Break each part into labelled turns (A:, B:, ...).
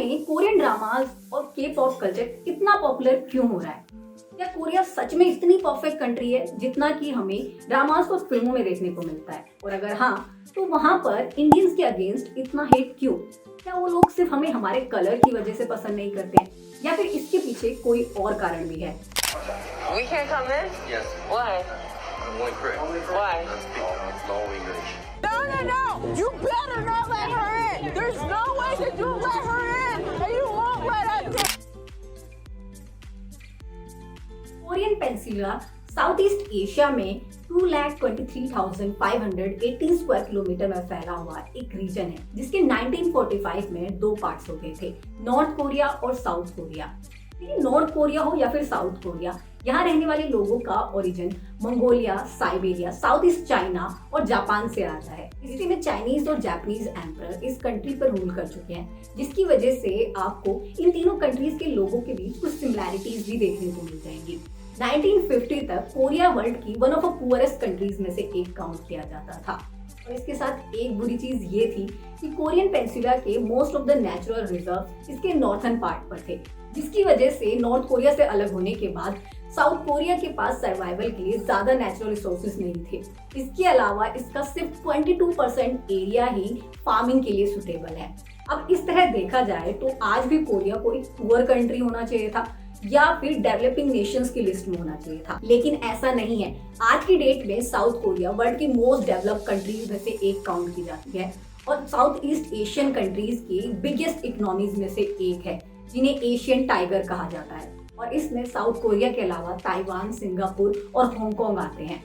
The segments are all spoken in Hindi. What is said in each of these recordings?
A: में कोरियन ड्रामास और के पॉप कल्चर इतना पॉपुलर क्यों हो रहा है? क्या कोरिया सच में इतनी परफेक्ट कंट्री है जितना कि हमें ड्रामास और फिल्मों में देखने को मिलता है? और अगर हाँ, तो वहाँ पर इंडियंस के अगेंस्ट इतना हेट क्यों? क्या वो लोग सिर्फ हमें हमारे कलर की वजह से पसंद नहीं करते हैं या फिर इसके पीछे कोई और कारण भी है?
B: We can come in?
C: Yes.
B: Why?
C: I'm only Chris.
B: Why?
C: I speak no English.
B: No! You better not let her in! There's no way that you let her in! And you won't let us in!
A: Korean peninsula south east Asia में 2,23,518 स्क्वायर किलोमीटर में फैला हुआ एक रीजन है जिसके 1945 में दो पार्ट्स हो गए थे, नॉर्थ कोरिया और साउथ कोरिया। लेकिन नॉर्थ कोरिया हो या फिर साउथ कोरिया, यहाँ रहने वाले लोगों का origin Mongolia, Siberia, south east China और जापान से आता है। हिस्ट्री में चाइनीज और जापानीज एम्परर इस कंट्री पर रूल कर चुके हैं, जिसकी वजह से आपको इन तीनों कंट्रीज के लोगों के बीच कुछ सिमिलैरिटीज भी देखने को मिल जाएंगी। 1950 तक कोरिया वर्ल्ड की one of the poorest countries में से एक काउंट किया जाता था। और इसके साथ एक बुरी चीज ये थी कि कोरियन पेनिनसुला के most of the natural reserve इसके नॉर्थन पार्ट पर थे, जिसकी वजह से नॉर्थ कोरिया से अलग होने के बाद साउथ कोरिया के पास सर्वाइवल के लिए ज्यादा नेचुरल रिसोर्सेज नहीं थे। इसके अलावा इसका सिर्फ 22% एरिया ही फार्मिंग के लिए सुटेबल है। अब इस तरह देखा जाए तो आज भी कोरिया को एक पुअर कंट्री होना चाहिए था या फिर डेवलपिंग नेशंस की लिस्ट में होना चाहिए था, लेकिन ऐसा नहीं है। आज की डेट में साउथ कोरिया वर्ल्ड की मोस्ट डेवलप्ड कंट्रीज में से एक काउंट की जाती है और साउथ ईस्ट एशियन कंट्रीज की बिगेस्ट इकोनॉमीज में से एक है, जिन्हें एशियन टाइगर कहा जाता है। और इसमें साउथ कोरिया के अलावा ताइवान, सिंगापुर और हांगकांग आते हैं।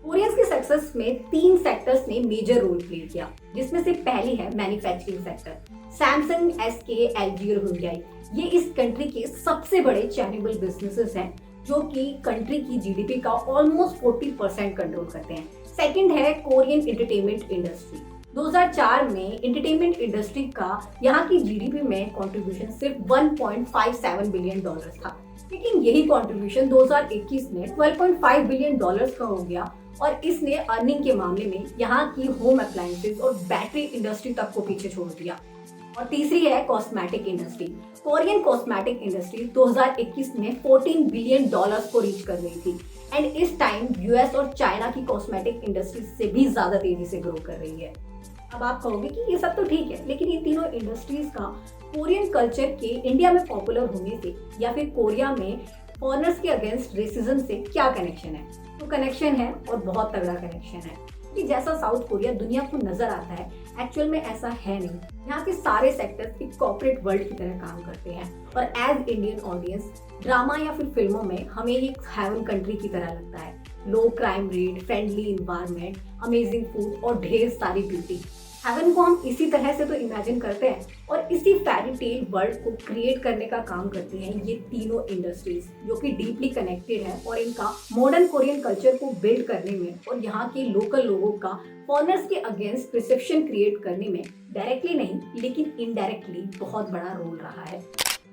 A: कोरियंस के सक्सेस में 3 सेक्टर्स ने मेजर रोल प्ले किया, जिसमें से पहली है manufacturing sector. Samsung, SK, LG और हुंडई ये इस कंट्री के सबसे बड़े चैनेबल बिजनेसेस हैं, जो कि कंट्री की जीडीपी का ऑलमोस्ट 40% कंट्रोल करते हैं। सेकंड है कोरियन एंटरटेनमेंट इंडस्ट्री। 2004 में एंटरटेनमेंट इंडस्ट्री का यहाँ की जीडीपी में कंट्रीब्यूशन सिर्फ $1.57 बिलियन था, लेकिन यही कंट्रीब्यूशन 2021 में $12.5 बिलियन का हो गया और इसने अर्निंग के मामले में यहाँ की होम अप्लायंसेस और बैटरी इंडस्ट्री तक को पीछे छोड़ दिया। और तीसरी है cosmetic industry. Korean cosmetic industry 2021 में $14 बिलियन को रीच कर गई थी एंड इस टाइम यूएस और चाइना की कॉस्मेटिक इंडस्ट्री से भी ज्यादा तेजी से ग्रो कर रही है। अब आप कहोगे कि ये सब तो ठीक है, लेकिन ये तीनों इंडस्ट्रीज का कोरियन कल्चर के इंडिया में पॉपुलर होने से या फिर कोरिया में फॉरेनर्स के अगेंस्ट रेसिज्म से क्या कनेक्शन है? तो कनेक्शन है और बहुत तगड़ा कनेक्शन है, कि जैसा साउथ कोरिया दुनिया को नजर आता है, एक्चुअल में ऐसा है नहीं। यहाँ के सारे सेक्टर्स एक कॉर्पोरेट वर्ल्ड की तरह काम करते हैं और एज इंडियन ऑडियंस ड्रामा या फिर फिल्मों में हमें एक हेवन कंट्री की तरह लगता है। Low crime rate, friendly environment, amazing food और ढेर सारी ब्यूटी। हेवन को हम इसी तरह से तो इमेजिन करते हैं और इसी फेरी टेल वर्ल्ड को क्रिएट करने का काम करती हैं ये तीनों इंडस्ट्रीज, जो कि डीपली कनेक्टेड है और इनका मॉडर्न कोरियन कल्चर को बिल्ड करने में और यहाँ के लोकल लोगों का फॉरेनर्स के अगेंस्ट परसेप्शन क्रिएट करने में डायरेक्टली नहीं लेकिन इनडायरेक्टली बहुत बड़ा रोल रहा है।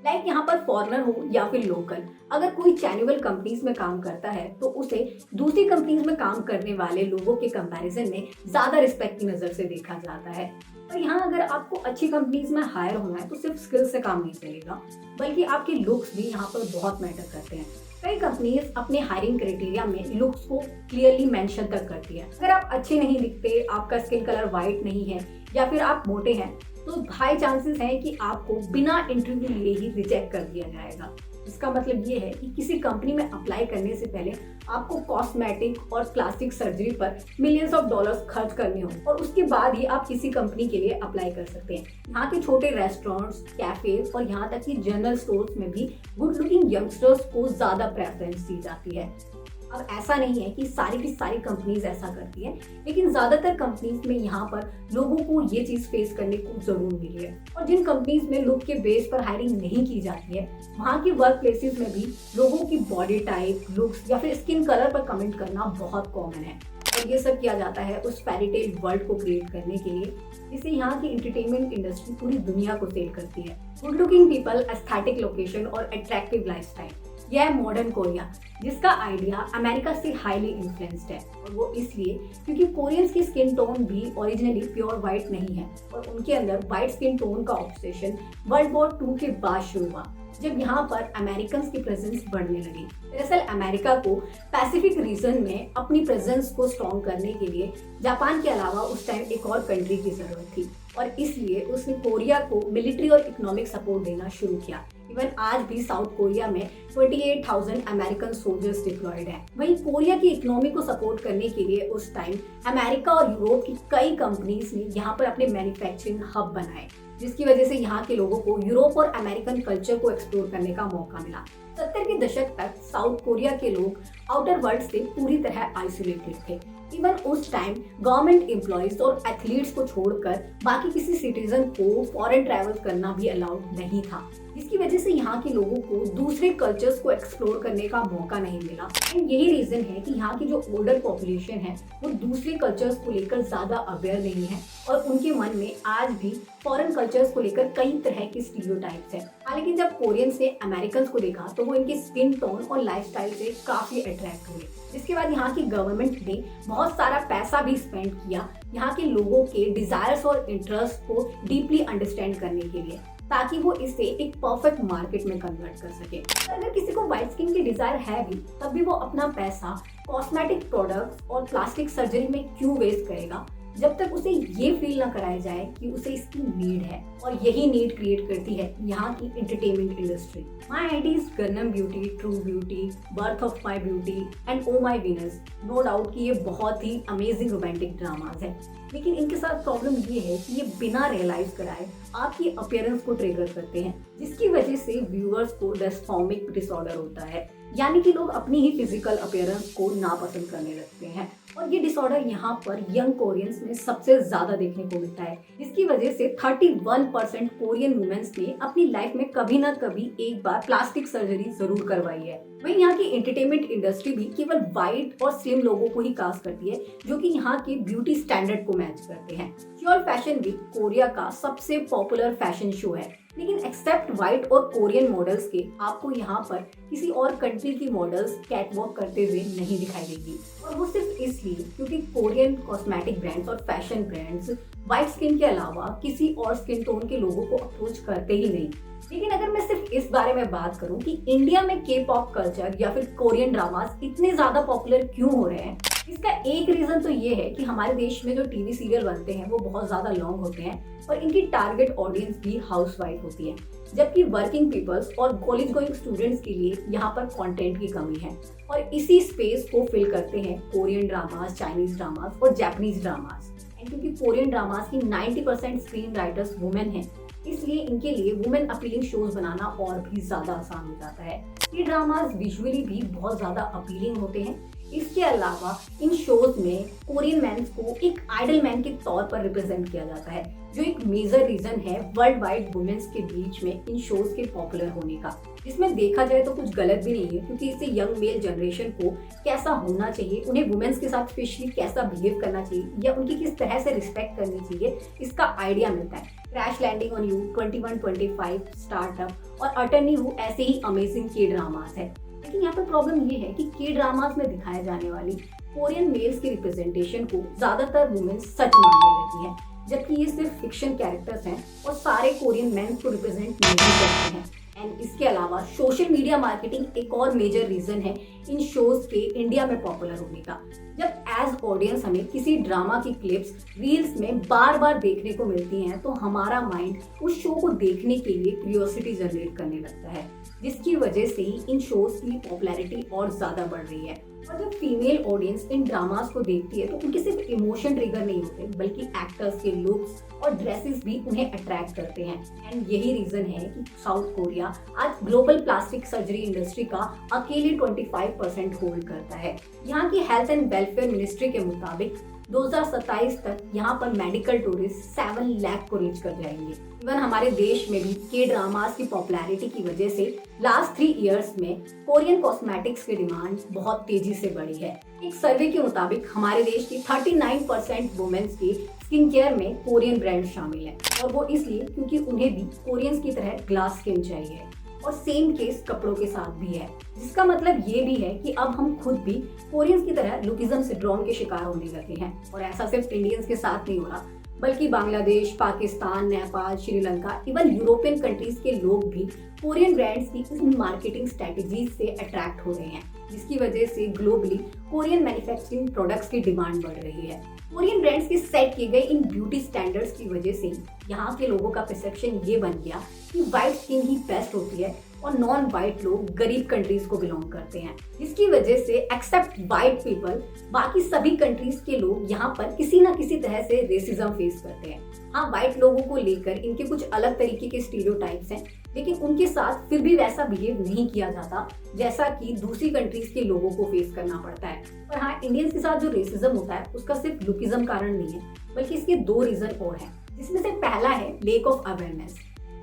A: लाइक यहाँ पर फॉरेनर हो या फिर लोकल, अगर कोई चैनेबल कंपनीज में काम करता है तो उसे दूसरी कंपनीज में काम करने वाले लोगों के कंपैरिजन में ज्यादा रिस्पेक्ट की नजर से देखा जाता है। और यहाँ अगर आपको अच्छी कंपनीज में हायर होना है तो सिर्फ स्किल्स से काम नहीं चलेगा, बल्कि आपके लुक्स भी यहाँ पर बहुत मैटर करते हैं। कई कंपनीज अपने हायरिंग क्राइटेरिया में लुक्स को क्लियरली मेंशन तक करती है। अगर आप अच्छे नहीं दिखते, आपका स्किन कलर व्हाइट नहीं है या फिर आप मोटे हैं, तो हाई चांसेस हैं कि आपको बिना इंटरव्यू लिए ही रिजेक्ट कर दिया जाएगा। इसका मतलब ये है कि किसी कंपनी में अप्लाई करने से पहले आपको कॉस्मेटिक और प्लास्टिक सर्जरी पर मिलियंस ऑफ डॉलर्स खर्च करने हों और उसके बाद ही आप किसी कंपनी के लिए अप्लाई कर सकते हैं। यहाँ के छोटे रेस्टोरेंट्स, कैफेज और यहाँ तक कि जनरल स्टोर्स में भी गुड लुकिंग यंगस्टर्स को ज्यादा प्रेफरेंस दी जाती है। अब ऐसा नहीं है कि सारी की सारी कंपनीज ऐसा करती है, लेकिन ज्यादातर कंपनीज में यहाँ पर लोगों को ये चीज फेस करने को जरूर मिली है। और जिन कंपनीज में लुक के बेस पर हायरिंग नहीं की जाती है, वहाँ की वर्क प्लेसेस में भी लोगों की बॉडी टाइप, लुक्स या फिर स्किन कलर पर कमेंट करना बहुत कॉमन है। और ये सब किया जाता है उस फेरी टेल वर्ल्ड को क्रिएट करने के लिए, जिसे यहाँ की एंटरटेनमेंट इंडस्ट्री पूरी दुनिया को सेल करती है। Good looking people, aesthetic location और अट्रैक्टिव लाइफस्टाइल, यह है मॉडर्न कोरिया, जिसका आइडिया अमेरिका से हाईली इन्फ्लुएंस्ड है। और वो इसलिए क्योंकि कोरियंस की स्किन टोन भी ओरिजिनली प्योर वाइट नहीं है और उनके अंदर वाइट स्किन टोन का ऑब्सेशन वर्ल्ड वॉर 2 के बाद शुरू हुआ, जब यहाँ पर अमेरिकन की प्रेजेंस बढ़ने लगी। दरअसल अमेरिका को पैसिफिक रीजन में अपनी प्रेजेंस को स्ट्रॉन्ग करने के लिए जापान के अलावा उस टाइम एक और कंट्री की जरूरत थी और इसलिए उसने कोरिया को मिलिट्री और इकोनॉमिक सपोर्ट देना शुरू किया। इवन आज भी साउथ कोरिया में 28,000 अमेरिकन सोल्जर्स डिप्लॉयड हैं। वहीं कोरिया की इकोनॉमी को सपोर्ट करने के लिए उस टाइम अमेरिका और यूरोप की कई कंपनीज ने यहाँ पर अपने मैन्युफैक्चरिंग हब बनाए, जिसकी वजह से यहाँ के लोगों को यूरोप और अमेरिकन कल्चर को एक्सप्लोर करने का मौका मिला। 70 के दशक तक साउथ कोरिया के लोग आउटर वर्ल्ड से पूरी तरह आइसोलेटेड थे। इवन उस टाइम गवर्नमेंट एम्प्लॉइज और एथलीट्स को छोड़कर बाकी किसी सिटीजन को फॉरेन ट्रैवल करना भी अलाउड नहीं था, जिसकी वजह से यहाँ के लोगों को दूसरे कल्चर्स को एक्सप्लोर करने का मौका नहीं मिला। एंड यही रीजन है कि यहाँ की जो ओल्डर पॉपुलेशन है वो दूसरे कल्चर्स को लेकर ज्यादा अवेयर नहीं है और उनके मन में आज भी फॉरेन कल्चर्स को लेकर कई तरह के स्टीरियोटाइप्स हैं। हालांकि जब कोरियंस ने अमेरिकन को देखा तो वो इनके स्किन टोन और लाइफस्टाइल से काफी अट्रैक्ट हुए, जिसके बाद यहाँ की गवर्नमेंट ने बहुत सारा पैसा भी स्पेंड किया यहाँ के लोगों के डिजायर्स और इंटरेस्ट को डीपली अंडरस्टैंड करने के लिए, ताकि वो इसे एक परफेक्ट मार्केट में कन्वर्ट कर सके। अगर किसी को व्हाइट स्किन की डिजायर है भी, तब भी वो अपना पैसा कॉस्मेटिक प्रोडक्ट्स और प्लास्टिक सर्जरी में क्यों वेस्ट करेगा, जब तक उसे ये फील ना कराया जाए कि उसे इसकी नीड है। और यही नीड क्रिएट करती है यहाँ की entertainment industry. My ID is Gangnam beauty, true beauty, birth of my beauty and oh my Venus. No doubt कि ये बहुत ही अमेजिंग रोमांटिक ड्रामाज है, लेकिन इनके साथ प्रॉब्लम ये है कि ये बिना रियलाइज कराए आपकी अपीयरेंस को ट्रिगर करते हैं, जिसकी वजह से व्यूअर्स को डिस्फॉर्मिक डिसऑर्डर होता है, यानी कि लोग अपनी ही फिजिकल अपीयरेंस को नापसंद करने लगते हैं। और ये डिसऑर्डर यहाँ पर यंग कोरियंस में सबसे ज्यादा देखने को मिलता है, जिसकी वजह से 31% कोरियन वुमेन्स ने अपनी लाइफ में कभी ना कभी एक बार प्लास्टिक सर्जरी जरूर करवाई है। वहीं यहाँ की एंटरटेनमेंट इंडस्ट्री भी केवल वाइट और स्लिम लोगों को ही कास्ट करती है, जो कि यहाँ के ब्यूटी स्टैंडर्ड को मैच करते हैं। सियोल फैशन वीक कोरिया का सबसे पॉपुलर फैशन शो है, लेकिन एक्सेप्ट व्हाइट और कोरियन मॉडल्स के आपको यहाँ पर किसी और कंट्री की मॉडल्स कैटवॉक करते हुए नहीं दिखाई देगी। और वो सिर्फ इसलिए क्योंकि कोरियन कॉस्मेटिक ब्रांड्स और फैशन ब्रांड्स व्हाइट स्किन के अलावा किसी और स्किन टोन के लोगों को अप्रोच करते ही नहीं। लेकिन अगर मैं सिर्फ इस बारे में बात करूं कि इंडिया में के पॉप कल्चर या फिर कोरियन ड्रामास इतने ज्यादा पॉपुलर क्यों हो रहे हैं, इसका एक रीजन तो ये है कि हमारे देश में जो टीवी सीरियल बनते हैं वो बहुत ज्यादा लॉन्ग होते हैं और इनकी टारगेट ऑडियंस भी हाउसवाइफ होती है, जबकि वर्किंग पीपल्स और कॉलेज गोइंग स्टूडेंट्स के लिए यहाँ पर कंटेंट की कमी है। और इसी स्पेस को फिल करते हैं कोरियन ड्रामास, चाइनीज ड्रामास और जापानीज ड्रामास। एंड क्योंकि कोरियन ड्रामास की 90% स्क्रीन राइटर्स वुमेन हैं, इसलिए इनके लिए वुमेन अपीलिंग शोज बनाना और भी ज्यादा आसान हो जाता है। ये ड्रामास विजुअली भी बहुत ज्यादा अपीलिंग होते हैं। इसके अलावा इन शोज में कोरियन मैन्स को एक आइडल मैन के तौर पर रिप्रेजेंट किया जाता है, जो एक मेजर रीजन है वर्ल्ड वाइड वुमेन्स के बीच में इन शोज के पॉपुलर होने का। इसमें देखा जाए तो कुछ गलत भी नहीं है, क्योंकि इससे यंग मेल जनरेशन को कैसा होना चाहिए, उन्हें वुमेन्स के साथ स्पेशली कैसा बिहेव करना चाहिए या उनकी किस तरह से रिस्पेक्ट करनी चाहिए, इसका आइडिया मिलता है। Crash landing on you, 2125, startup और अटर्नी हू ऐसे ही अमेजिंग के ड्रामास है। लेकिन यहाँ पर प्रॉब्लम ये है कि के ड्रामास में दिखाए जाने वाली कोरियन मेल्स की रिप्रेजेंटेशन को ज्यादातर वुमेन सच मानने लगी है, जबकि ये सिर्फ फिक्शन कैरेक्टर्स हैं और सारे कोरियन मेंस को रिप्रेजेंट नहीं करते हैं। एंड इसके अलावा सोशल मीडिया मार्केटिंग एक और मेजर रीजन है इन शोज के इंडिया में पॉपुलर होने का। जब एज ऑडियंस हमें किसी ड्रामा की क्लिप्स रील्स में बार बार देखने को मिलती हैं, तो हमारा माइंड उस शो को देखने के लिए क्यूरियोसिटी जनरेट करने लगता है, जिसकी वजह से ही इन शोज की पॉपुलैरिटी और ज्यादा बढ़ रही है। और जब फीमेल ऑडियंस इन ड्रामास को देखती है तो उनके सिर्फ इमोशन ट्रिगर नहीं होते, बल्कि एक्टर्स के लुक्स और ड्रेसेस भी उन्हें अट्रैक्ट करते हैं। एंड यही रीजन है कि साउथ कोरिया आज ग्लोबल प्लास्टिक सर्जरी इंडस्ट्री का अकेले 25% होल्ड करता है। यहाँ की हेल्थ एंड वेलफेयर मिनिस्ट्री के मुताबिक 2027 तक यहाँ पर मेडिकल टूरिस्ट 7 लाख को रीच कर जाएंगे। इवन हमारे देश में भी के ड्रामास की पॉपुलैरिटी की वजह से लास्ट 3 इयर्स में कोरियन कॉस्मेटिक्स की डिमांड बहुत तेजी से बढ़ी है। एक सर्वे के मुताबिक हमारे देश की 39% वुमेन्स की स्किन केयर में कोरियन ब्रांड शामिल है, और वो इसलिए क्योंकि उन्हें भी कोरियंस की तरह ग्लास स्किन चाहिए। और सेम केस कपड़ों के साथ भी है, जिसका मतलब ये भी है कि अब हम खुद भी कोरियंस की तरह लुकिज्म सिंड्रोम के शिकार होने लगे हैं। और ऐसा सिर्फ इंडियंस के साथ नहीं हो रहा, बल्कि Bangladesh, Pakistan, Nepal, Sri Lanka, even European countries के लोग भी कोरियन ब्रांड्स की इस मार्केटिंग स्ट्रेटेजीज से अट्रैक्ट हो रहे हैं, जिसकी वजह से ग्लोबली कोरियन मैन्युफैक्चरिंग प्रोडक्ट्स की डिमांड बढ़ रही है। कोरियन ब्रांड्स के सेट किए गए इन ब्यूटी स्टैंडर्ड्स की वजह से यहाँ के लोगों का परसेप्शन ये बन गया कि व्हाइट स्किन ही बेस्ट होती है और नॉन व्हाइट लोग गरीब कंट्रीज को बिलोंग करते हैं, जिसकी वजह से एक्सेप्ट व्हाइट पीपल बाकी सभी कंट्रीज के लोग यहाँ पर किसी न किसी तरह से रेसिज्म फेस करते हैं। हाँ, व्हाइट लोगों को लेकर इनके कुछ अलग तरीके के स्टीरियोटाइप्स हैं, लेकिन उनके साथ फिर भी वैसा बिहेव नहीं किया जाता जैसा कि दूसरी कंट्रीज के लोगों को फेस करना पड़ता है। पर हाँ, इंडियंस के साथ जो रेसिज्म होता है उसका सिर्फ लुकिज्म कारण नहीं है, बल्कि इसके 2 रीजन और हैं, जिसमें से पहला है लेक ऑफ अवेयरनेस।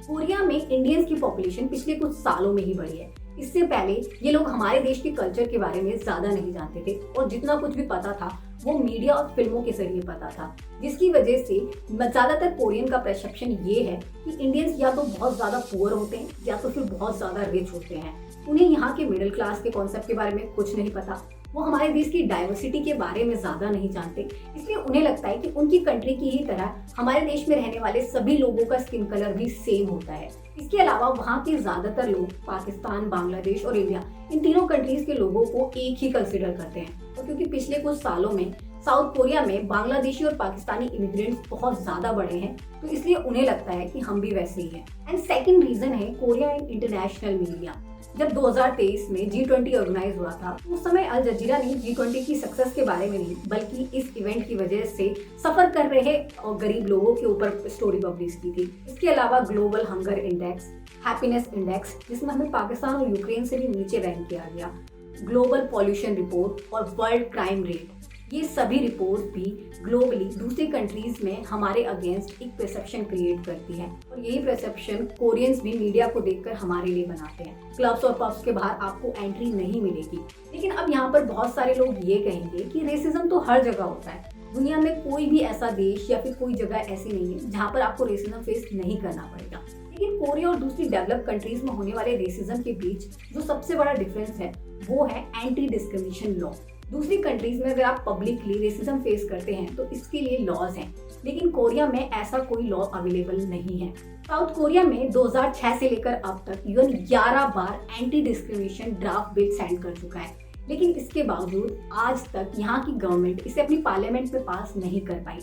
A: कोरिया में इंडियंस की पॉपुलेशन पिछले कुछ सालों में ही बढ़ी है। इससे पहले ये लोग हमारे देश के कल्चर के बारे में ज्यादा नहीं जानते थे और जितना कुछ भी पता था वो मीडिया और फिल्मों के जरिए पता था, जिसकी वजह से ज्यादातर कोरियन का परसेप्शन ये है कि इंडियंस या तो बहुत ज्यादा पुअर होते हैं या तो फिर बहुत ज्यादा रिच होते हैं। उन्हें यहाँ के मिडिल क्लास के कॉन्सेप्ट के बारे में कुछ नहीं पता, वो हमारे देश की डाइवर्सिटी के बारे में ज्यादा नहीं जानते, इसलिए उन्हें लगता है कि उनकी कंट्री की ही तरह हमारे देश में रहने वाले सभी लोगों का स्किन कलर भी सेम होता है। इसके अलावा वहाँ के ज्यादातर लोग पाकिस्तान, बांग्लादेश और इंडिया, इन तीनों कंट्रीज के लोगों को एक ही कंसिडर करते हैं। और क्योंकि पिछले कुछ सालों में साउथ कोरिया में बांग्लादेशी और पाकिस्तानी इमिग्रेंट्स बहुत ज्यादा बढ़े हैं, तो इसलिए उन्हें लगता है कि हम भी वैसे ही हैं। एंड सेकंड रीजन है कोरिया इन इंटरनेशनल मीडिया। जब 2023 में G20 ऑर्गेनाइज हुआ था, उस समय अल जजीरा ने G20 की सक्सेस के बारे में नहीं, बल्कि इस इवेंट की वजह से सफर कर रहे और गरीब लोगों के ऊपर स्टोरी पब्लिश की थी। इसके अलावा global hunger index, happiness index, जिसमें हमें पाकिस्तान और यूक्रेन से भी नीचे रैंक किया गया, ग्लोबल पॉल्यूशन रिपोर्ट और वर्ल्ड क्राइम रेट, ये सभी रिपोर्ट भी ग्लोबली दूसरी कंट्रीज में हमारे अगेंस्ट एक परसेप्शन क्रिएट करती है। और यही परसेप्शन कोरियंस भी मीडिया को देखकर हमारे लिए बनाते हैं। क्लब्स और पब्स के बाहर आपको एंट्री नहीं मिलेगी। लेकिन अब यहाँ पर बहुत सारे लोग ये कहेंगे कि रेसिज्म तो हर जगह होता है, दुनिया में कोई भी ऐसा देश या फिर कोई जगह ऐसी नहीं है जहाँ पर आपको रेसिज्म फेस नहीं करना पड़ेगा। लेकिन कोरिया और दूसरी डेवलप कंट्रीज में होने वाले रेसिज्म के बीच जो सबसे बड़ा डिफरेंस है वो है एंटी डिस्क्रिमिनेशन लॉ। दूसरी कंट्रीज में अगर आप पब्लिकली रेसिज्म फेस करते हैं तो इसके लिए लॉज हैं, लेकिन कोरिया में ऐसा कोई लॉ अवेलेबल नहीं है। साउथ कोरिया में 2006 से लेकर अब तक यूएन 11 बार anti discrimination draft bill sign कर चुका है, लेकिन इसके बावजूद आज तक यहाँ की गवर्नमेंट इसे अपनी पार्लियामेंट में पास नहीं कर पाई।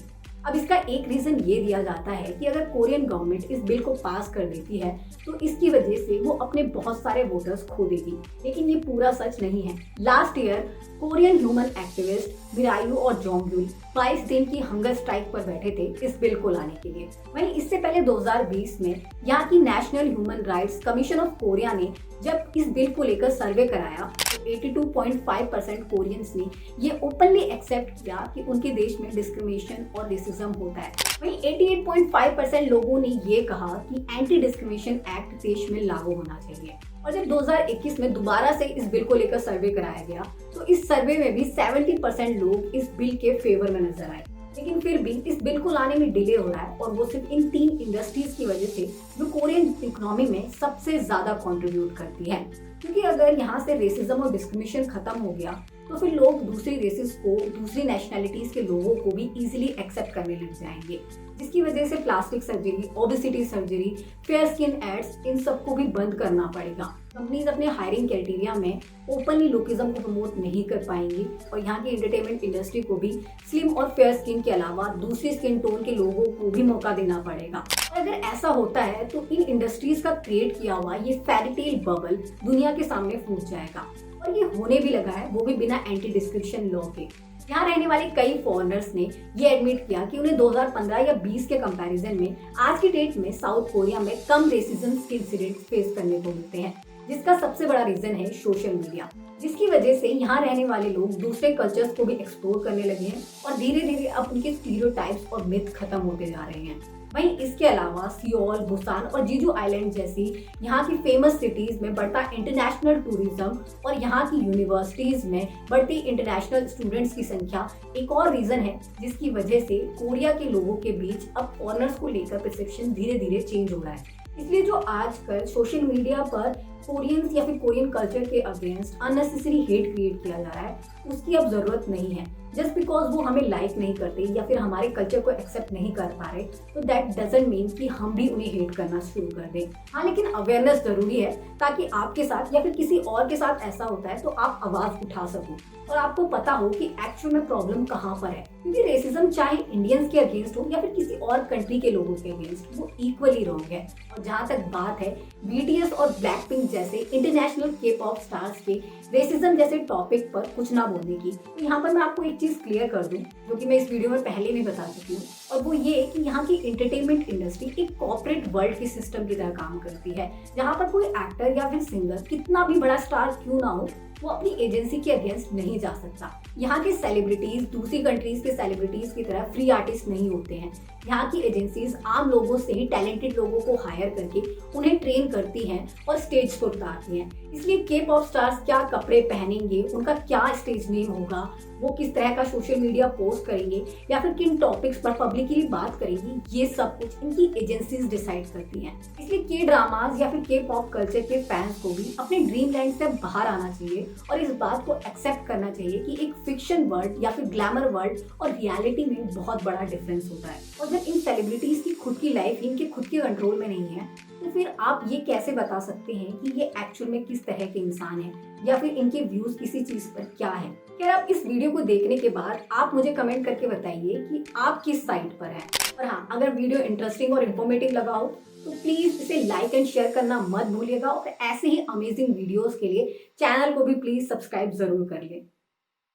A: अब इसका एक रीजन ये दिया जाता है कि अगर कोरियन गवर्नमेंट इस बिल को पास कर देती है तो इसकी वजह से वो अपने बहुत सारे वोटर्स खो देगी, लेकिन ये पूरा सच नहीं है। Last year Korean human activist Mirayu और जोंगयुल 22 दिन की हंगर स्ट्राइक पर बैठे थे इस बिल को लाने के लिए। वहीं इससे पहले 2020 में यहाँ की national human rights commission of Korea ने जब इस बिल को लेकर सर्वे कराया तो 82.5% कोरियंस ने ये ओपनली एक्सेप्ट किया कि उनके देश में डिस्क्रिमिनेशन और रेसिज्म होता है। वहीं 88.5% लोगों ने ये कहा कि एंटी डिस्क्रिमिनेशन एक्ट देश में लागू होना चाहिए। और जब 2021 में दोबारा से इस बिल को लेकर सर्वे कराया गया तो इस सर्वे में भी 70% लोग इस बिल के फेवर में नजर आए। लेकिन फिर भी इस बिल को लाने में डिले हो रहा है और वो सिर्फ इन 3 इंडस्ट्रीज की वजह से जो कोरियन इकोनॉमी में सबसे ज्यादा कंट्रीब्यूट करती है। क्योंकि अगर यहाँ से रेसिज्म और डिस्क्रिमिनेशन खत्म हो गया तो फिर लोग दूसरी रेसेस को, दूसरी नेशनैलिटीज के लोगों को भी इजीली एक्सेप्ट करने लग जाएंगे, जिसकी वजह से plastic surgery, obesity surgery, fair skin ads, इन सबको भी बंद करना पड़ेगा। कंपनीज अपने हायरिंग क्राइटेरिया में ओपनली लुकिज्म को प्रमोट नहीं कर पाएंगी और यहाँ की एंटरटेनमेंट इंडस्ट्री को भी स्लिम और फेयर स्किन के अलावा दूसरी स्किन टोन के लोगों को भी मौका देना पड़ेगा। और अगर ऐसा होता है तो इन इंडस्ट्रीज का क्रिएट किया हुआ ये फेरीटेल बबल दुनिया के सामने फूट जाएगा और ये होने भी लगा है, वो भी बिना एंटी डिस्क्रिमिनेशन लॉ के। यहाँ रहने वाले कई फॉरेनर्स ने ये एडमिट किया कि उन्हें 2015 या 20 के कंपैरिजन में आज की डेट में साउथ कोरिया में कम रेसिज्म के इंसिडेंट्स फेस करने को मिलते हैं, जिसका सबसे बड़ा रीजन है सोशल मीडिया, जिसकी वजह से यहाँ रहने वाले लोग दूसरे कल्चर्स को भी एक्सप्लोर करने लगे हैं और धीरे धीरे अब उनके स्टीरियोटाइप्स और मिथ खत्म होते जा रहे हैं। वहीं इसके अलावा सियोल, बुसान और जीजू आइलैंड जैसी यहाँ की फेमस सिटीज में बढ़ता इंटरनेशनल टूरिज्म और यहाँ की यूनिवर्सिटीज में बढ़ती इंटरनेशनल स्टूडेंट्स की संख्या एक और रीजन है, जिसकी वजह से कोरिया के लोगों के बीच अब फॉरेनर्स को लेकर परसेप्शन धीरे धीरे चेंज हो रहा है। इसलिए जो आजकल सोशल मीडिया पर कोरियंस या फिर कोरियन कल्चर के अगेंस्ट अननेसेसरी हेट क्रिएट किया जा रहा है, उसकी अब जरूरत नहीं है। जस्ट बिकॉज वो हमें लाइक नहीं करते या फिर हमारे कल्चर को एक्सेप्ट नहीं कर पा रहे, तो दैट डजंट मीन कि हम भी उन्हें हेट करना शुरू कर दें। हाँ, लेकिन अवेयरनेस जरूरी है, ताकि आपके साथ या फिर किसी और के साथ ऐसा होता है तो आप आवाज उठा सको और आपको पता हो कि एक्चुअल में प्रॉब्लम कहाँ पर है। क्योंकि रेसिज्म चाहे इंडियंस के अगेंस्ट हो या फिर किसी और कंट्री के लोगों के अगेंस्ट, वो इक्वली रॉन्ग है। और जहाँ तक बात है BTS और ब्लैकपिंक जैसे इंटरनेशनल के-पॉप स्टार्स के रेसिज्म जैसे टॉपिक पर कुछ ना बोलने की, तो यहाँ पर मैं आपको एक चीज क्लियर कर दूं, जो कि मैं इस वीडियो में पहले भी बता चुकी हूँ, और वो ये कि यहाँ की एंटरटेनमेंट इंडस्ट्री एक कॉर्पोरेट वर्ल्ड के सिस्टम की तरह काम करती है, जहाँ पर कोई एक्टर या फिर सिंगर कितना भी बड़ा स्टार क्यों ना हो, वो अपनी एजेंसी के अगेंस्ट नहीं जा सकता। यहाँ के सेलिब्रिटीज दूसरी कंट्रीज के सेलिब्रिटीज की तरह फ्री आर्टिस्ट नहीं होते हैं। यहाँ की एजेंसीज आम लोगों से ही टैलेंटेड लोगों को हायर करके उन्हें ट्रेन करती हैं और स्टेज पर उतारती हैं। इसलिए के-पॉप स्टार्स क्या कपड़े पहनेंगे, उनका क्या स्टेज नेम होगा, वो किस तरह का सोशल मीडिया पोस्ट करेंगे या फिर किन टॉपिक्स पर पब्लिकली बात करेंगी, ये सब कुछ इनकी एजेंसीज डिसाइड करती हैं। इसलिए के ड्रामाज या फिर के-पॉप कल्चर के फैंस को भी अपने ड्रीम लैंड से बाहर आना चाहिए और इस बात को एक्सेप्ट करना चाहिए कि एक फिक्शन वर्ल्ड या फिर ग्लैमर वर्ल्ड और रियलिटी में बहुत बड़ा डिफरेंस होता है। और जब इन सेलिब्रिटीज की खुद की लाइफ इनके खुद के कंट्रोल में नहीं है, तो फिर आप ये कैसे बता सकते हैं कि ये एक्चुअल में किस तरह के इंसान हैं या फिर इनके व्यूज किसी चीज पर क्या है। खैर, आप इस वीडियो को देखने के बाद आप मुझे कमेंट करके बताइए कि आप किस साइड पर हैं। और हाँ, अगर वीडियो इंटरेस्टिंग और इन्फॉर्मेटिव लगा हो तो प्लीज इसे लाइक एंड शेयर करना मत भूलिएगा और ऐसे ही अमेजिंग वीडियोस के लिए चैनल को भी प्लीज सब्सक्राइब जरूर कर लें।